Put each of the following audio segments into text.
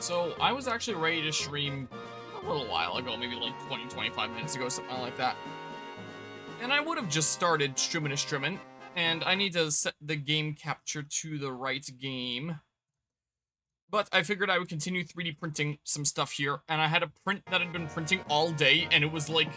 So I was actually ready to stream a little while ago, maybe like 20, 25 minutes ago, something like that. And I would have just started streaming, and I need to set the game capture to the right game. But I figured I would continue 3D printing some stuff here, and I had a print that had been printing all day, and it was like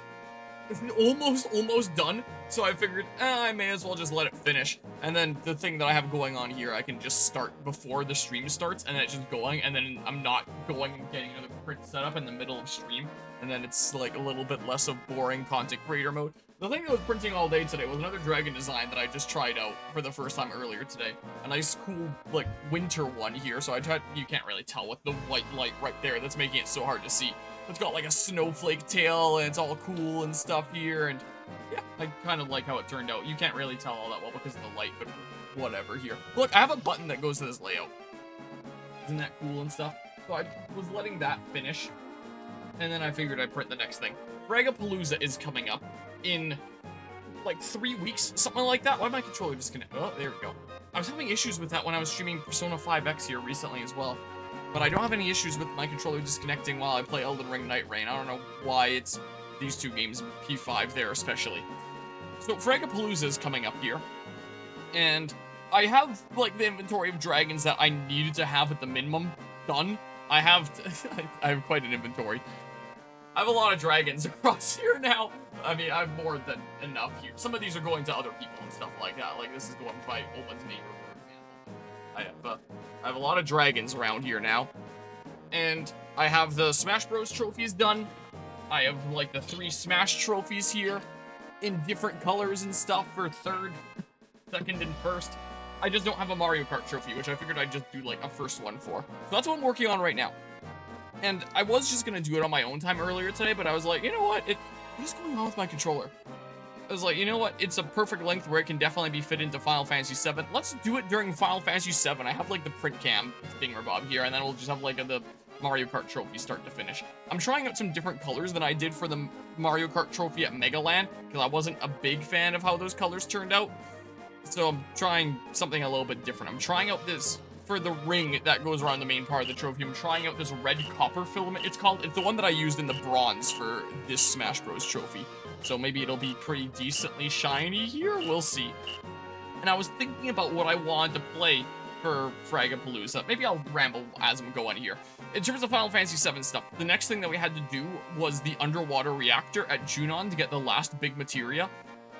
almost done. So I figured, I may as well just let it finish. And then the thing that I have going on here, I can just start before the stream starts, and it's just going, and then I'm not going and getting another print set up in the middle of stream, and then it's like a little bit less of boring content creator mode. The thing that was printing all day today was another dragon design that I just tried out for the first time earlier today. A nice, cool, like, winter one here, so I tried, you can't really tell with the white light right there, that's making it so hard to see. It's got like a snowflake tail, and it's all cool and stuff here, and yeah, I kind of like how it turned out. You can't really tell all that well because of the light, but whatever here. Look, I have a button that goes to this layout. Isn't that cool and stuff? So I was letting that finish, and then I figured I'd print the next thing. Fragapalooza is coming up in like 3 weeks, something like that. Why did my controller disconnect? Oh, there we go. I was having issues with that when I was streaming Persona 5X here recently as well. But I don't have any issues with my controller disconnecting while I play Elden Ring Night Rain. I don't know why it's these two games, P5 there especially. So Fragapalooza is coming up here. And I have, like, the inventory of dragons that I needed to have at the minimum done. I have quite an inventory. I have a lot of dragons across here now. I mean, I have more than enough here. Some of these are going to other people and stuff like that. Like, this is going by Oma's neighbor, for example. I have a lot of dragons around here now. And I have the Smash Bros. Trophies done. I have, like, the 3 Smash trophies here in different colors and stuff for 3rd, 2nd, and 1st. I just don't have a Mario Kart trophy, which I figured I'd just do, like, a first one for. So that's what I'm working on right now. And I was just gonna do it on my own time earlier today, but I was like, you know what? What is going on with my controller? I was like, you know what? It's a perfect length where it can definitely be fit into Final Fantasy VII. Let's do it during Final Fantasy VII. I have, like, the print cam thingamabob here, and then we'll just have, like, the Mario Kart trophy start to finish. I'm trying out some different colors than I did for the Mario Kart trophy at Megaland, because I wasn't a big fan of how those colors turned out. So I'm trying something a little bit different. I'm trying out this, for the ring that goes around the main part of the trophy, I'm trying out this red copper filament, it's called. It's the one that I used in the bronze for this Smash Bros. Trophy. So maybe it'll be pretty decently shiny here, we'll see. And I was thinking about what I wanted to play for Fragapalooza. Maybe I'll ramble as I'm going here. In terms of Final Fantasy VII stuff, the next thing that we had to do was the underwater reactor at Junon to get the last big materia.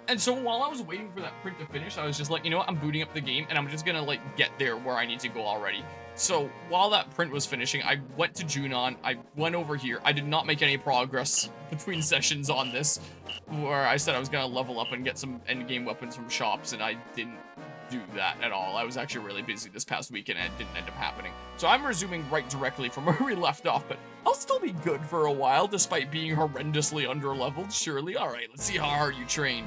And so while I was waiting for that print to finish, I was just like, you know what, I'm booting up the game, and I'm just gonna, like, get there where I need to go already. So while that print was finishing, I went to Junon, I went over here. I did not make any progress between sessions on this, where I said I was gonna level up and get some endgame weapons from shops, and I didn't do that at all. I was actually really busy this past weekend, and it didn't end up happening. So I'm resuming right directly from where we left off, but I'll still be good for a while, despite being horrendously under-leveled, surely. Alright, let's see how hard you train.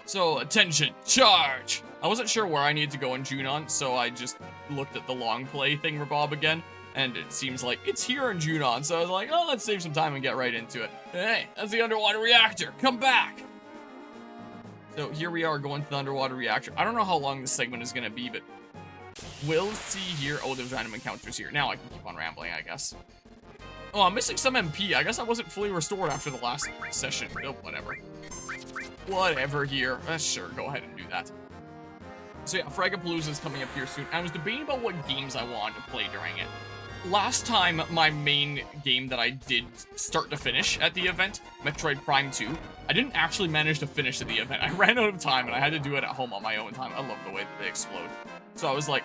So, attention, charge! I wasn't sure where I needed to go in Junon, so I just looked at the long play thingamabob again, and it seems like it's here in Junon, so I was like, oh, let's save some time and get right into it. Hey, that's the underwater reactor, come back! So here we are going to the underwater reactor. I don't know how long this segment is going to be, but we'll see here. Oh, there's random encounters here. Now I can keep on rambling, I guess. Oh, I'm missing some MP. I guess I wasn't fully restored after the last session. Oh, whatever. Whatever here. Sure, go ahead and do that. So yeah, Fragapalooza is coming up here soon. I was debating about what games I wanted to play during it. Last time, my main game that I did start to finish at the event, Metroid Prime 2, I didn't actually manage to finish at the event. I ran out of time, and I had to do it at home on my own time. I love the way that they explode. So I was like,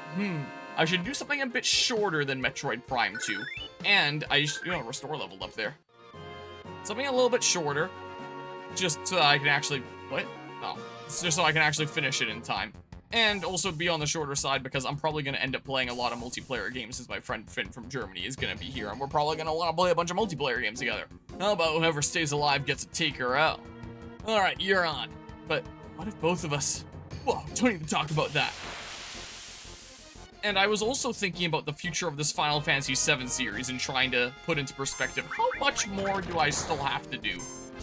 I should do something a bit shorter than Metroid Prime 2. And I just, restore leveled up there. Something a little bit shorter, just so that I can actually, what? Oh, it's just so I can actually finish it in time. And also be on the shorter side because I'm probably going to end up playing a lot of multiplayer games since my friend Finn from Germany is going to be here. And we're probably going to want to play a bunch of multiplayer games together. How about whoever stays alive gets to take her out? Alright, you're on. But what if both of us... Whoa, don't even talk about that. And I was also thinking about the future of this Final Fantasy VII series and trying to put into perspective, how much more do I still have to do?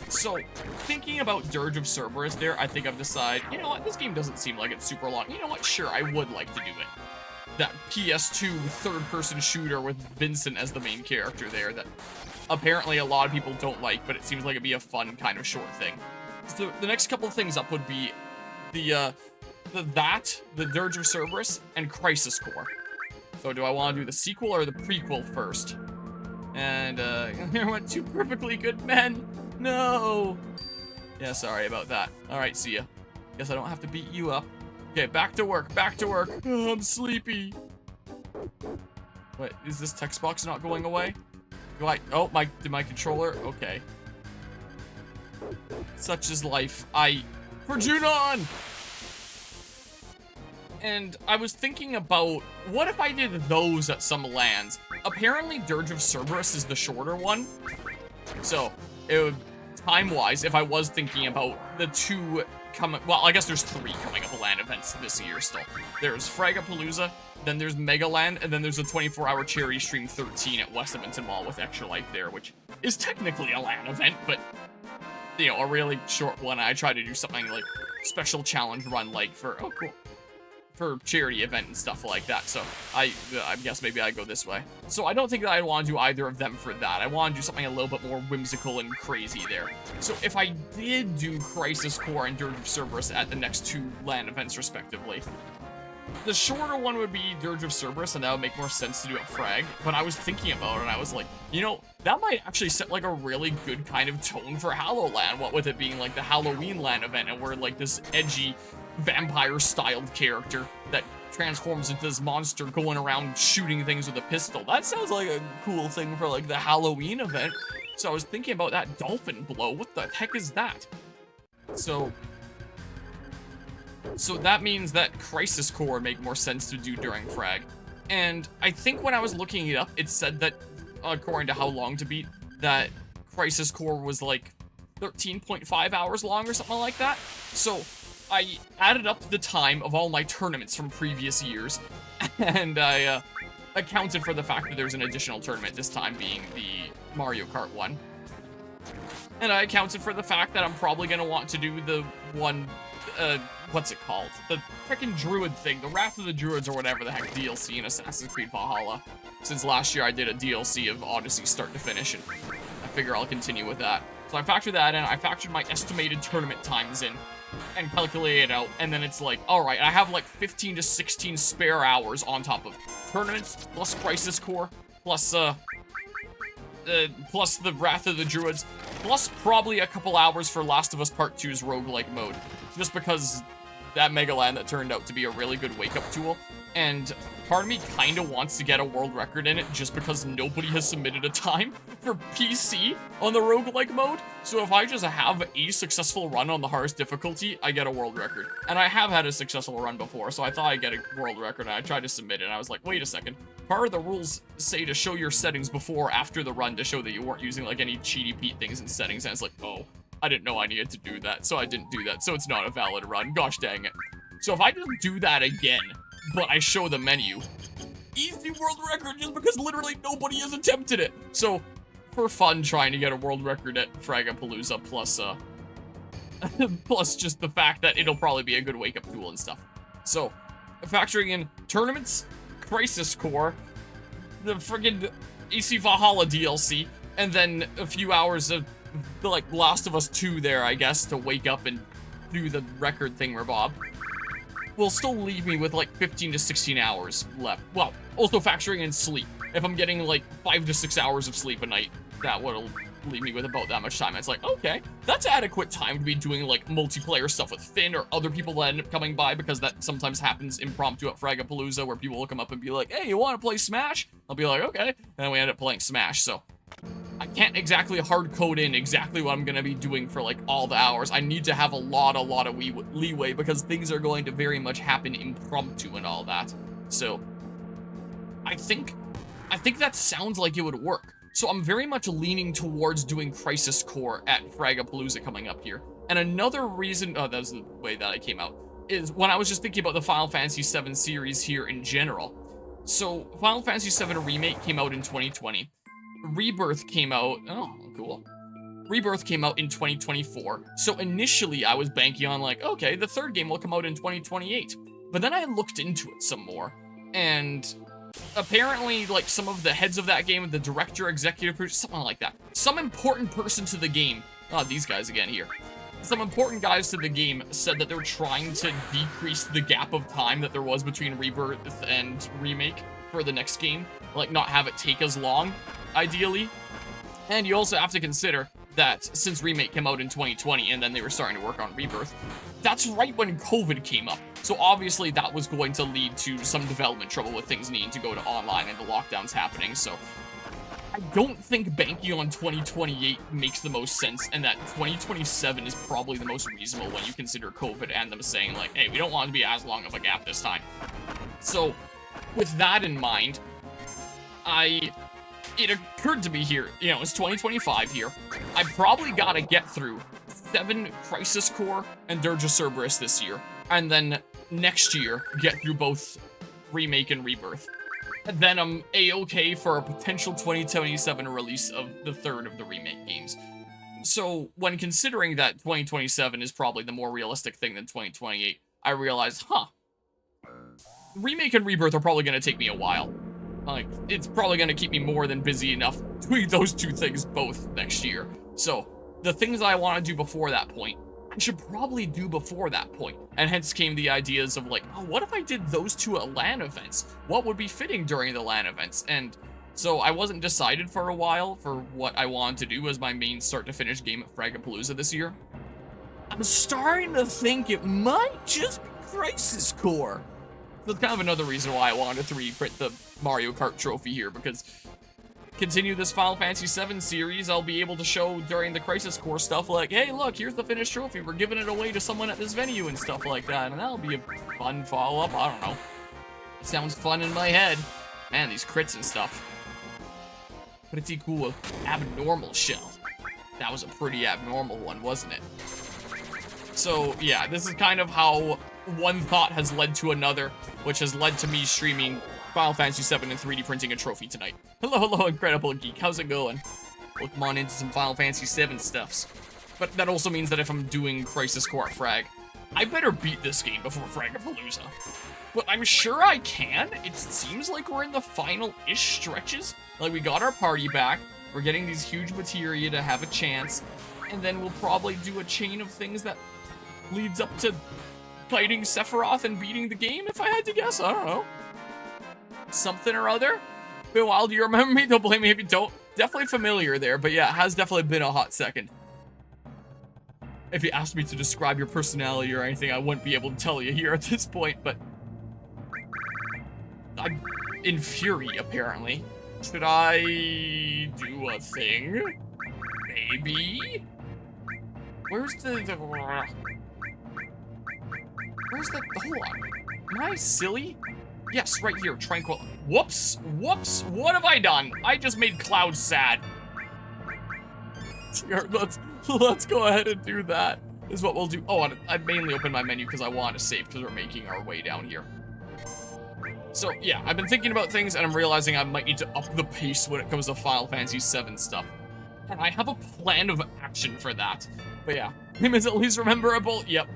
So, thinking about Dirge of Cerberus there, I think I've decided, you know what, this game doesn't seem like it's super long. You know what, sure, I would like to do it. that PS2 third-person shooter with Vincent as the main character there that apparently a lot of people don't like, but it seems like it'd be a fun kind of short thing. So the next couple of things up would be the Dirge of Cerberus, and Crisis Core. So do I want to do the sequel or the prequel first? And, here went two perfectly good men. No. Yeah, sorry about that. Alright, see ya. Guess I don't have to beat you up. Okay, back to work, back to work. Oh, I'm sleepy. Wait, is this text box not going away? Do I, oh, did my controller? Okay. Such is life. For Junon! And I was thinking about, what if I did those at some lands? Apparently, Dirge of Cerberus is the shorter one. So, it would, time-wise, if I was thinking about the two coming, well, I guess there's 3 coming up land events this year still. There's Fragapalooza, then there's Megaland, and then there's a 24-hour charity stream 13 at West Edmonton Mall with Extra Life there, which is technically a land event, but, you know, a really short one. I try to do something like special challenge run, like for, oh, cool, for charity event and stuff like that. So I guess maybe I go this way. So I don't think that I want to do either of them for that. I want to do something a little bit more whimsical and crazy there. So if I did do Crisis Core and Dirge of Cerberus at the next 2 land events respectively, the shorter one would be Dirge of Cerberus, and that would make more sense to do at Frag. But I was thinking about it, and I was like, you know, that might actually set like a really good kind of tone for Hallowland, what with it being like the Halloween land event, and we're like this edgy vampire-styled character that transforms into this monster going around shooting things with a pistol. That sounds like a cool thing for like the Halloween event. So I was thinking about that dolphin blow. What the heck is that? So that means that Crisis Core would make more sense to do during Frag. And I think when I was looking it up, it said that, according to How Long to Beat, that Crisis Core was like 13.5 hours long or something like that. So I added up the time of all my tournaments from previous years, and I accounted for the fact that there's an additional tournament, this time being the Mario Kart one. And I accounted for the fact that I'm probably going to want to do the one, what's it called? The frickin' Druid thing, the Wrath of the Druids or whatever the heck DLC in Assassin's Creed Valhalla. Since last year I did a DLC of Odyssey start to finish, and I figure I'll continue with that. So I factored that in, I factored my estimated tournament times in, and calculate it out, and then it's like, alright, I have like 15 to 16 spare hours on top of tournaments, plus Crisis Core, plus the Wrath of the Druids, plus probably a couple hours for Last of Us Part 2's roguelike mode, just because that Megaland that turned out to be a really good wake-up tool, and part of me kinda wants to get a world record in it just because nobody has submitted a time for PC on the roguelike mode. So if I just have a successful run on the hardest difficulty, I get a world record. And I have had a successful run before, so I thought I'd get a world record, and I tried to submit it, and I was like, wait a second. Part of the rules say to show your settings before or after the run to show that you weren't using like any cheaty Pete things in settings, and it's like, oh, I didn't know I needed to do that, so I didn't do that, so it's not a valid run. Gosh dang it. So if I just do that again, but I show the menu, easy world record just because literally nobody has attempted it. So, for fun, trying to get a world record at Fragapalooza, plus, plus just the fact that it'll probably be a good wake-up tool and stuff. So, factoring in tournaments, Crisis Core, the friggin' AC Valhalla DLC, and then a few hours of, like, Last of Us 2 there, I guess, to wake up and do the record thingamabob, will still leave me with like 15 to 16 hours left. Well, also factoring in sleep. If I'm getting like 5 to 6 hours of sleep a night, that will leave me with about that much time. It's like, okay, that's adequate time to be doing like multiplayer stuff with Finn or other people that end up coming by, because that sometimes happens impromptu at Fragapalooza where people will come up and be like, hey, you want to play Smash? I'll be like, okay. And then we end up playing Smash, so I can't exactly hard code in exactly what I'm going to be doing for like all the hours. I need to have a lot of leeway because things are going to very much happen impromptu and all that. So I think that sounds like it would work. So I'm very much leaning towards doing Crisis Core at Fragapalooza coming up here. And another reason, oh, that was the way that I came out, is when I was just thinking about the Final Fantasy VII series here in general. So Final Fantasy VII Remake came out in 2020. Rebirth came out, oh, cool. Rebirth came out in 2024. So initially I was banking on like, okay, the third game will come out in 2028. But then I looked into it some more, And apparently, like, some of the heads of that game, the director, executive producer, something like that. Some important person to the game. Oh, these guys again here. Some important guys to the game said that they're trying to decrease the gap of time that there was between Rebirth and Remake for the next game. Like, not have it take as long, ideally. And you also have to consider that since Remake came out in 2020 and then they were starting to work on Rebirth, that's right when COVID came up. So obviously that was going to lead to some development trouble with things needing to go to online and the lockdowns happening. So I don't think banking on 2028 makes the most sense, and that 2027 is probably the most reasonable when you consider COVID and them saying, like, hey, we don't want it to be as long of a gap this time. So with that in mind, it occurred to me here, you know, it's 2025 here. I probably gotta get through 7 Crisis Core and Dirge of Cerberus this year, and then next year get through both Remake and Rebirth. And then I'm a-okay for a potential 2027 release of the third of the Remake games. So when considering that 2027 is probably the more realistic thing than 2028, I realized, Remake and Rebirth are probably going to take me a while. Like, it's probably going to keep me more than busy enough doing those two things both next year. So the things I want to do before that point, I should probably do before that point. And hence came the ideas of like, oh, what if I did those two at LAN events? What would be fitting during the LAN events? And so I wasn't decided for a while for what I wanted to do as my main start to finish game at Fragapalooza this year. I'm starting to think it might just be Crisis Core. That's kind of another reason why I wanted to 3D-print the Mario Kart trophy here, because continue this Final Fantasy VII series, I'll be able to show during the Crisis Core stuff like, hey, look, here's the finished trophy. We're giving it away to someone at this venue and stuff like that. And that'll be a fun follow-up. I don't know. It sounds fun in my head. Man, these crits and stuff. Pretty cool. Abnormal shell. That was a pretty abnormal one, wasn't it? So, yeah, this is kind of how one thought has led to another, which has led to me streaming Final Fantasy VII and 3D printing a trophy tonight. Hello, Incredible Geek. How's it going? We'll come on into some Final Fantasy VII stuffs. But that also means that if I'm doing Crisis Core Frag, I better beat this game before Fragapalooza. But I'm sure I can. It seems like we're in the final-ish stretches. Like, we got our party back. We're getting these huge materia to have a chance. And then we'll probably do a chain of things that leads up to fighting Sephiroth and beating the game, if I had to guess. I don't know. Something or other. Been a while. Do you remember me? Don't blame me if you don't. Definitely familiar there, but yeah, it has definitely been a hot second. If you asked me to describe your personality or anything, I wouldn't be able to tell you here at this point, but I'm in fury, apparently. Should I do a thing? Maybe? Where's the hold on. Am I silly? Yes, right here, Tranquil. Whoops! What have I done? I just made Cloud sad. Here, let's go ahead and do that, is what we'll do. Oh, I mainly opened my menu because I want to save, because we're making our way down here. So, yeah, I've been thinking about things, and I'm realizing I might need to up the pace when it comes to Final Fantasy VII stuff. And I have a plan of action for that. But yeah, him is at least rememberable. Yep.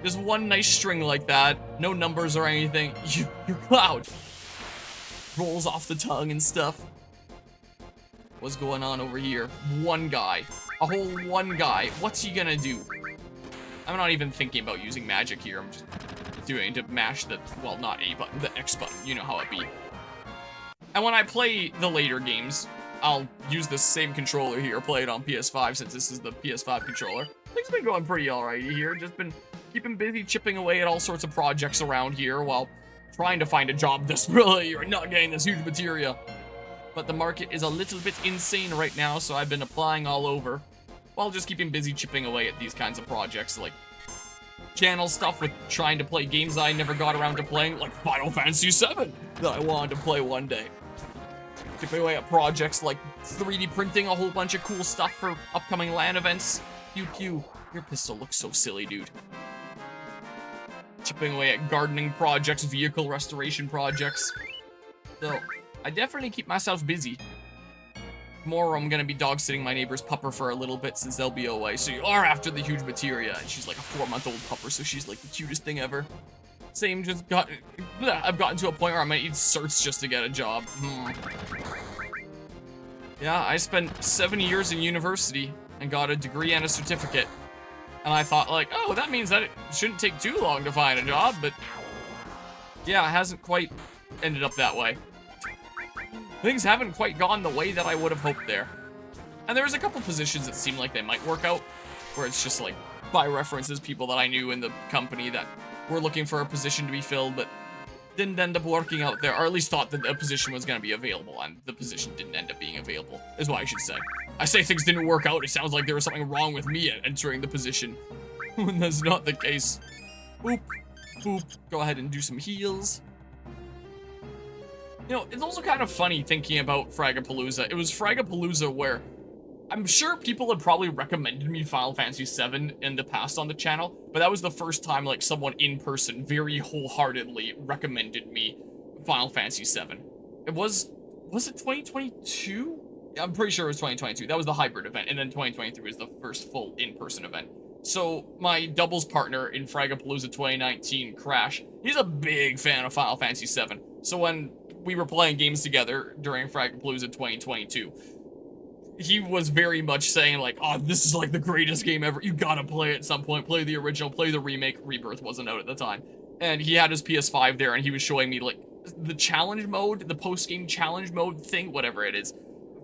Just one nice string like that. No numbers or anything. Your Cloud rolls off the tongue and stuff. What's going on over here? One guy. A whole one guy. What's he gonna do? I'm not even thinking about using magic here. I'm just doing to mash the, well, not A button, the X button. You know how it be. And when I play the later games, I'll use the same controller here, play it on PS5 since this is the PS5 controller. Things been going pretty alrighty here. Just been keeping busy chipping away at all sorts of projects around here while trying to find a job desperately or not getting this huge materia. But the market is a little bit insane right now, so I've been applying all over while just keeping busy chipping away at these kinds of projects, like channel stuff with trying to play games I never got around to playing, like Final Fantasy VII that I wanted to play one day. Chipping away at projects like 3D printing a whole bunch of cool stuff for upcoming LAN events. Pew pew. Your pistol looks so silly, dude. Chipping away at gardening projects, vehicle restoration projects. So, I definitely keep myself busy. Tomorrow I'm gonna be dog-sitting my neighbor's pupper for a little bit since they'll be away. So you are after the huge materia, and she's like a 4-month-old pupper, so she's like the cutest thing ever. Same, just I've gotten to a point where I might need certs just to get a job. Yeah, I spent 7 years in university and got a degree and a certificate. And I thought, like, oh, that means that it shouldn't take too long to find a job, but yeah, it hasn't quite ended up that way. Things haven't quite gone the way that I would have hoped there. And there's a couple positions that seem like they might work out, where it's just like, by references, people that I knew in the company that were looking for a position to be filled, but didn't end up working out there, or at least thought that a position was going to be available, and the position didn't end up being available, is what I should say. I say things didn't work out, it sounds like there was something wrong with me entering the position, when that's not the case. Boop, boop, go ahead and do some heals. You know, it's also kind of funny thinking about Fragapalooza. It was Fragapalooza where I'm sure people had probably recommended me Final Fantasy VII in the past on the channel, but that was the first time, like, someone in person very wholeheartedly recommended me Final Fantasy VII. Was it 2022? I'm pretty sure it was 2022. That was the hybrid event, and then 2023 was the first full in-person event. So, my doubles partner in Fragapalooza 2019, Crash, he's a big fan of Final Fantasy VII. So when we were playing games together during Fragapalooza 2022, he was very much saying, like, oh, this is like the greatest game ever. You gotta play it at some point. Play the original, play the remake. Rebirth wasn't out at the time. And he had his PS5 there, and he was showing me, like, the challenge mode, the post-game challenge mode thing, whatever it is,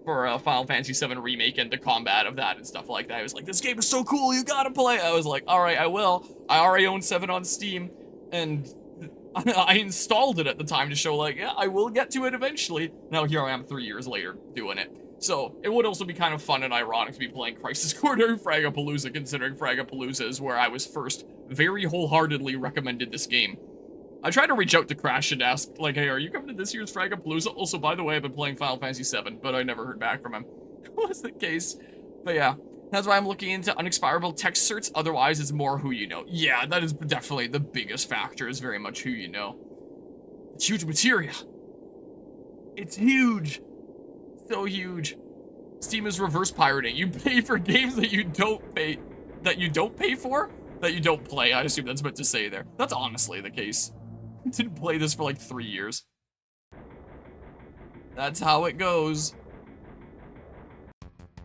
for Final Fantasy VII Remake and the combat of that and stuff like that. I was like, this game is so cool, you gotta play it. I was like, alright, I will. I already own 7 on Steam, and I installed it at the time to show, like, yeah, I will get to it eventually. Now here I am 3 years later doing it. So, it would also be kind of fun and ironic to be playing Crisis Core during Fragapalooza, considering Fragapalooza is where I was first very wholeheartedly recommended this game. I tried to reach out to Crash and ask, like, hey, are you coming to this year's Fragapalooza? Also, by the way, I've been playing Final Fantasy VII, but I never heard back from him. What was the case? But yeah, that's why I'm looking into unexpirable text certs, otherwise it's more who you know. Yeah, that is definitely the biggest factor, is very much who you know. It's huge materia. It's huge. So huge. Steam is reverse pirating. You pay for games that you don't pay for, that you don't play. I assume that's meant to say there. That's honestly the case. I didn't play this for like 3 years. That's how it goes.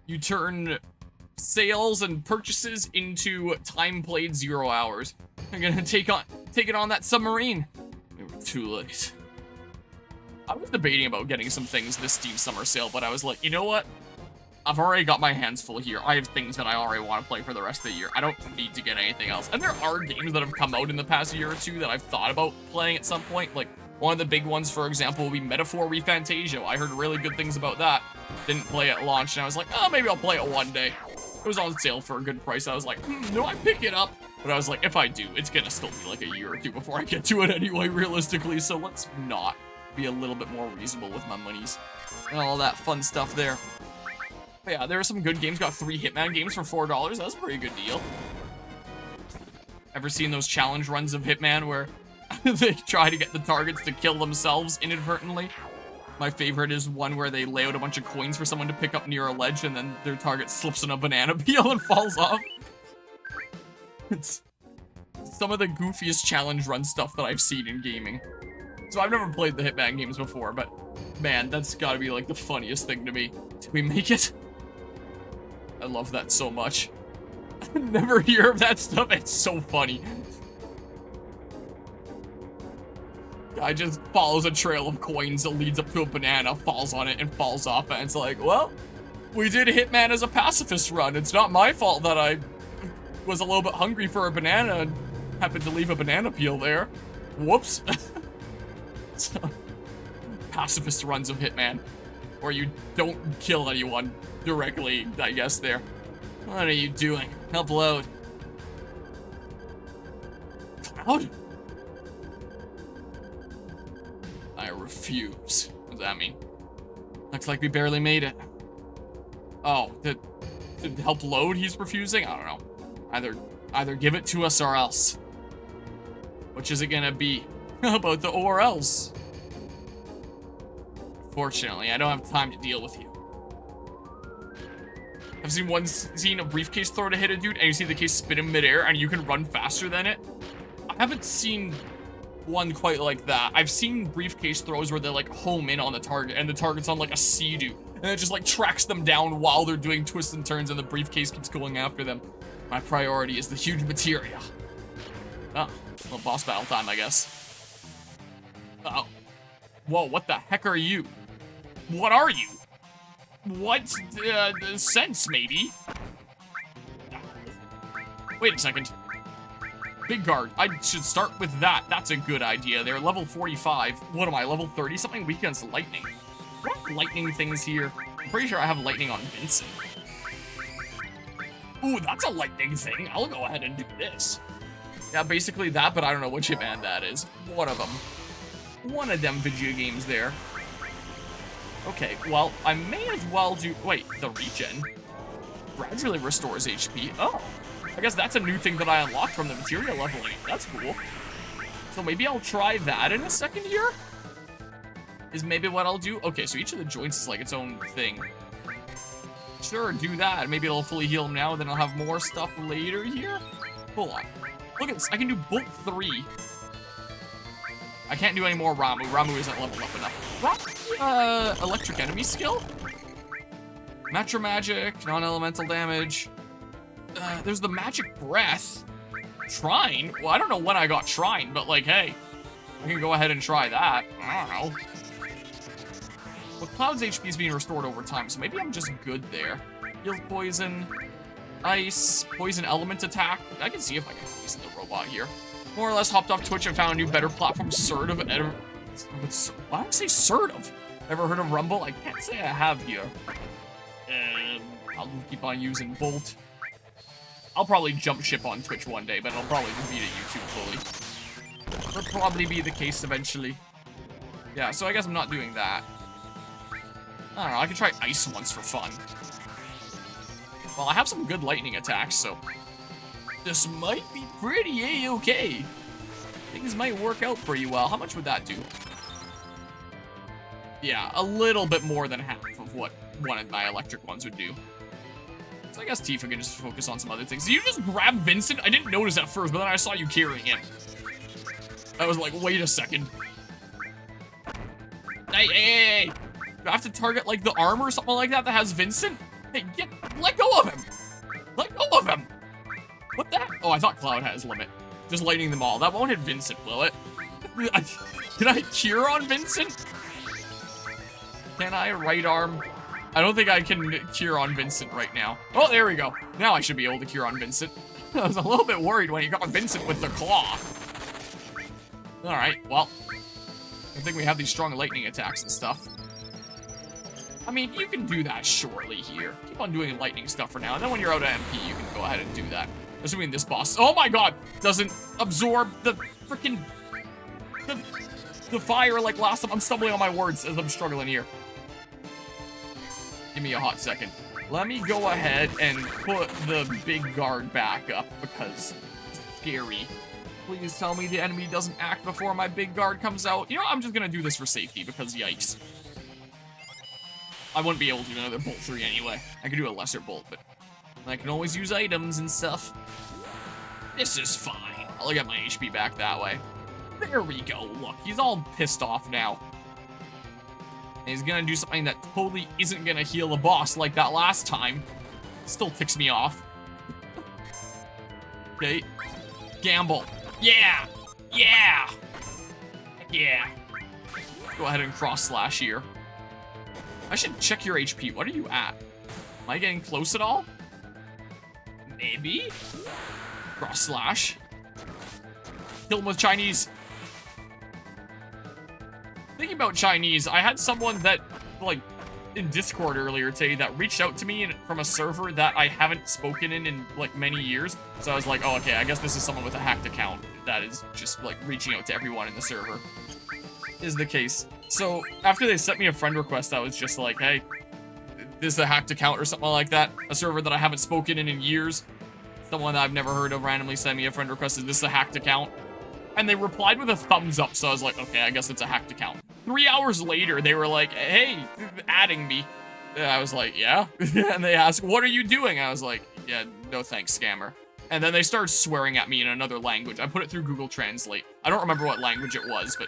You turn sales and purchases into time played 0 hours. I'm gonna take it on that submarine. We were too late. I was debating about getting some things this Steam summer sale, but I was like, you know what? I've already got my hands full here. I have things that I already want to play for the rest of the year. I don't need to get anything else. And there are games that have come out in the past year or two that I've thought about playing at some point. Like, one of the big ones, for example, will be Metaphor ReFantazio. I heard really good things about that. Didn't play it at launch, and I was like, oh, maybe I'll play it one day. It was on sale for a good price. I was like, do I pick it up? But I was like, if I do, it's gonna still be like a year or two before I get to it anyway, realistically. So let's not be a little bit more reasonable with my monies and all that fun stuff there. But yeah, there are some good games. Got 3 Hitman games for $4. That's a pretty good deal. Ever seen those challenge runs of Hitman where they try to get the targets to kill themselves inadvertently? My favorite is one where they lay out a bunch of coins for someone to pick up near a ledge, and then their target slips on a banana peel and falls off. It's some of the goofiest challenge run stuff that I've seen in gaming. So I've never played the Hitman games before, but man, that's gotta be like the funniest thing to me. Did we make it? I love that so much. I never hear of that stuff. It's so funny. Guy just follows a trail of coins that leads up to a banana, falls on it, and falls off, and it's like, well, we did Hitman as a pacifist run. It's not my fault that I was a little bit hungry for a banana and happened to leave a banana peel there. Whoops. So, pacifist runs of Hitman, where you don't kill anyone directly, I guess, there. What are you doing? Help load. Cloud? I refuse. What does that mean? Looks like we barely made it. Oh, to help load he's refusing? I don't know. Either give it to us or else. Which is it gonna be? How about the or else? Fortunately, I don't have time to deal with you. I've seen a briefcase throw to hit a dude, and you see the case spin in midair, and you can run faster than it. I haven't seen one quite like that. I've seen briefcase throws where they like home in on the target and the target's on like a sea-doo. And it just like tracks them down while they're doing twists and turns and the briefcase keeps going after them. My priority is the huge materia. Oh, well, boss battle time, I guess. Uh-oh. Whoa, what the heck are you? What are you? What, sense, maybe? Wait a second. Big guard. I should start with that. That's a good idea. They're level 45. What am I, level 30? Something weak against lightning. What lightning things here? I'm pretty sure I have lightning on Vincent. Ooh, that's a lightning thing. I'll go ahead and do this. Yeah, basically that, but I don't know which band that is. One of them. One of them video games there. Okay, well, I may as well do... Wait, the regen gradually restores HP. Oh, I guess that's a new thing that I unlocked from the material leveling. That's cool. So maybe I'll try that in a second here? Is maybe what I'll do? Okay, so each of the joints is like its own thing. Sure, do that. Maybe it'll fully heal them now, then I'll have more stuff later here. Hold on. Look at this. I can do Bolt 3. I can't do any more Ramu. Ramu isn't leveled up enough. Ramu, electric enemy skill? Metro magic, non-elemental damage. There's the magic breath. Trine? Well, I don't know when I got Trine, but like, hey, I can go ahead and try that. I don't know. Well, Cloud's HP is being restored over time, so maybe I'm just good there. Heals poison, ice, poison element attack. I can see if I can use the robot here. More or less hopped off Twitch and found a new, better platform, Sort of. Why did I say Sort of? Ever heard of Rumble? I can't say I have here. I'll keep on using Bolt. I'll probably jump ship on Twitch one day, but I'll probably just be to YouTube fully. That'll probably be the case eventually. Yeah, so I guess I'm not doing that. I don't know, I could try Ice once for fun. Well, I have some good lightning attacks, so this might be pretty A-okay. Things might work out pretty well. How much would that do? Yeah, a little bit more than half of what one of my electric ones would do. So I guess Tifa can just focus on some other things. Did you just grab Vincent? I didn't notice at first, but then I saw you carrying him. I was like, wait a second. Hey. Do I have to target, like, the armor or something like that has Vincent? Hey, let go of him! Let go of him! What the heck? Oh, I thought Cloud has limit. Just lightning them all. That won't hit Vincent, will it? Can I cure on Vincent? Can I right arm? I don't think I can cure on Vincent right now. Oh, there we go. Now I should be able to cure on Vincent. I was a little bit worried when he got Vincent with the claw. Alright, well. I think we have these strong lightning attacks and stuff. I mean, you can do that shortly here. Keep on doing lightning stuff for now, and then when you're out of MP, you can go ahead and do that. Assuming this boss, oh my god, doesn't absorb the freaking the fire like last time. I'm stumbling on my words as I'm struggling here. Give me a hot second. Let me go ahead and put the big guard back up because it's scary. Please tell me the enemy doesn't act before my big guard comes out. You know, I'm just gonna do this for safety because yikes. I wouldn't be able to do another Bolt 3 anyway. I could do a lesser Bolt, but I can always use items and stuff. This is fine. I'll get my HP back that way. There we go. Look, he's all pissed off now. And he's gonna do something that totally isn't gonna heal the boss like that last time. Still ticks me off. Okay. Gamble. Yeah! Yeah! Yeah. Go ahead and cross slash here. I should check your HP. What are you at? Am I getting close at all? Maybe? Cross slash. Kill him with Chinese. Thinking about Chinese, I had someone that, like, in Discord earlier today that reached out to me from a server that I haven't spoken in like, many years. So I was like, oh, okay, I guess this is someone with a hacked account that is just, like, reaching out to everyone in the server. Is the case. So, after they sent me a friend request, I was just like, hey, this is a hacked account or something like that. A server that I haven't spoken in years. Someone that I've never heard of randomly sent me a friend request. Is this a hacked account? And they replied with a thumbs up, so I was like, okay, I guess it's a hacked account. 3 hours later, they were like, hey, adding me. And I was like, yeah? And they asked, what are you doing? I was like, yeah, no thanks, scammer. And then they started swearing at me in another language. I put it through Google Translate. I don't remember what language it was, but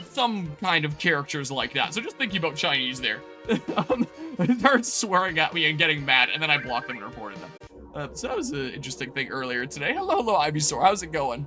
some kind of characters like that. So just thinking about Chinese there. They started swearing at me and getting mad, and then I blocked them and reported them. So that was an interesting thing earlier today. Hello, Ivysaur. How's it going?